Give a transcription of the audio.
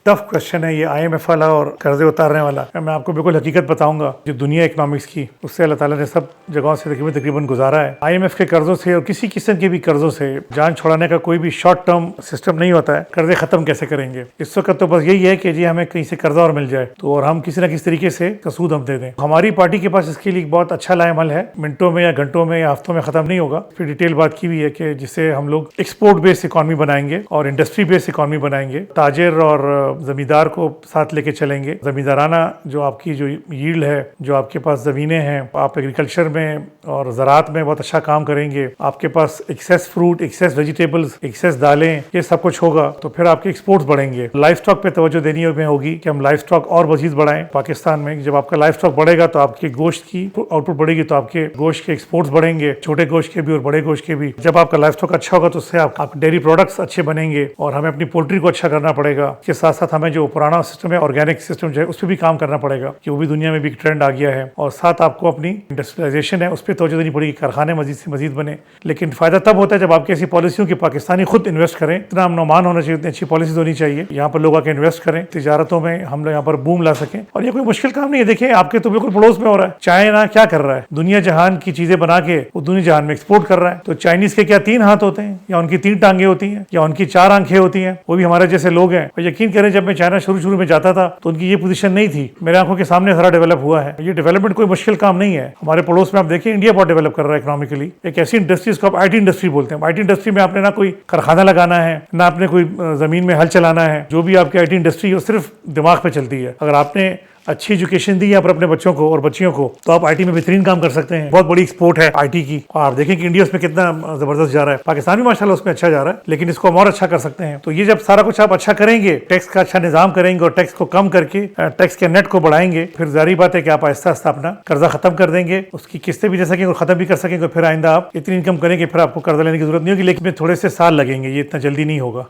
Tough question है ये IMF वाला और कर्जे उतारने वाला। मैं आपको बिल्कुल हकीकत बताऊंगा जो दुनिया इकोनॉमिक्स की, उससे अल्लाह ताला ने सब जगहों से तकरीबन गुजारा है। IMF के कर्जों से और किसी किस्म के भी कर्जों से जान छुड़ाने का कोई भी शॉर्ट टर्म सिस्टम नहीं होता है। कर्जे खत्म कैसे करेंगे इस वक्त तो बस यही है कि जी हमें कहीं से कर्जा और मिल जाए तो, और हम किसी ना किसी तरीके से सूद हम दे दें। हमारी पार्टी के पास इसके लिए बहुत अच्छा लाएमल है, मिनटों में या घंटों में या हफ्तों में खत्म नहीं होगा। फिर डिटेल बात की हुई है कि जिससे हम लोग एक्सपोर्ट बेस्ड इकॉनमी बनाएंगे और इंडस्ट्री बेस्ड इकॉनमी बनाएंगे। ताजिर और जमींदार को साथ लेके चलेंगे। जमींदाराना जो आपकी जो यील्ड है, जो आपके पास ज़मीनें हैं, आप एग्रीकल्चर में और ज़राअत में बहुत अच्छा काम करेंगे। आपके पास excess fruit, excess vegetables, excess दालें, ये सब कुछ होगा तो फिर आपके एक्सपोर्ट्स बढ़ेंगे। लाइफ स्टॉक पे तवज्जो देनी होगी कि हम लाइफ स्टॉक और मजीद बढ़ाएं पाकिस्तान में। जब आपका लाइफ स्टॉक बढ़ेगा तो आपके गोश्त की आउटपुट बढ़ेगी, तो आपके गोश्त के एक्सपोर्ट्स बढ़ेंगे, छोटे गोश्त के भी और बड़े गोश्त के भी। जब आपका लाइफ स्टॉक अच्छा होगा तो उससे आप डेयरी प्रोडक्ट्स अच्छे बनेंगे और हमें अपनी पोल्ट्री को अच्छा करना पड़ेगा। इसके साथ साथ हमें जो पुराना सिस्टम है, ऑर्गेनिक सिस्टम जो है, उस पर भी काम करना पड़ेगा कि वो भी दुनिया में भी एक ट्रेंड आ गया है। और साथ आपको अपनी इंडस्ट्रियलाइजेशन है उस पर तवज्जो देनी पड़ेगी, कारखाने मजीद से मजीद बने। लेकिन फायदा तब होता है जब आपकी ऐसी पॉलिसियों की पाकिस्तानी खुद इन्वेस्ट करें। इतना अनुमान होना चाहिए, इतनी अच्छी पॉलिसीज होनी चाहिए, यहाँ पर लोग आके इन्वेस्ट करें, तिजारतों में हम लोग यहाँ पर बूम ला सकें। और ये कोई मुश्किल काम नहीं है। देखिए आपके तो बिल्कुल पड़ोस में हो रहा है। चाइना क्या कर रहा है, दुनिया जहान की चीजें बना के वो दुनिया जहान में एक्सपोर्ट कर रहा है। तो चाइनीज के क्या 3 हाथ होते हैं, या उनकी 3 टांगे होती हैं, या उनकी 4 आंखें होती हैं? वो भी हमारे जैसे लोग हैं। और यकीन करें जब मैं चाइना शुरू में जाता था तो उनकी ये पोजीशन नहीं थी। मेरे आंखों के सामने सारा डेवलप हुआ है। ये डेवलपमेंट कोई मुश्किल काम नहीं है। हमारे पड़ोस में आप देखिए इंडिया बहुत डेवलप कर रहा है इकोनॉमिकली। एक ऐसी इंडस्ट्री जिसको आप IT इंडस्ट्री बोलते हैं। IT इंडस्ट्री में आपने ना कोई कारखाना लगाना है, ना आपने कोई जमीन में हल चलाना है। जो भी आपकी IT इंडस्ट्री है सिर्फ दिमाग पे चलती है। अगर आपने अच्छी एजुकेशन दी यहाँ पर अपने बच्चों को और बच्चियों को तो आप IT में बेहतरीन काम कर सकते हैं। बहुत बड़ी एक्सपोर्ट है IT की। और आप देखें कि इंडिया उसमें कितना जबरदस्त जा रहा है। पाकिस्तान भी माशाल्लाह उसमें अच्छा जा रहा है, लेकिन इसको हम और अच्छा कर सकते हैं। तो ये जब सारा कुछ आप अच्छा करेंगे, टैक्स का अच्छा निजाम करेंगे और टैक्स को कम करके टैक्स के नेट को बढ़ाएंगे, फिर जारी बात है कि आप आहिस्ता आहिस्ता अपना कर्जा खत्म कर देंगे, उसकी किस्तें भी दे सकेंगे और खत्म भी कर सकेंगे। फिर आइंदा आप इतनी इनकम करेंगे फिर आपको कर्जा लेने की जरूरत नहीं होगी। लेकिन थोड़े से साल लगेंगे, ये इतना जल्दी नहीं होगा।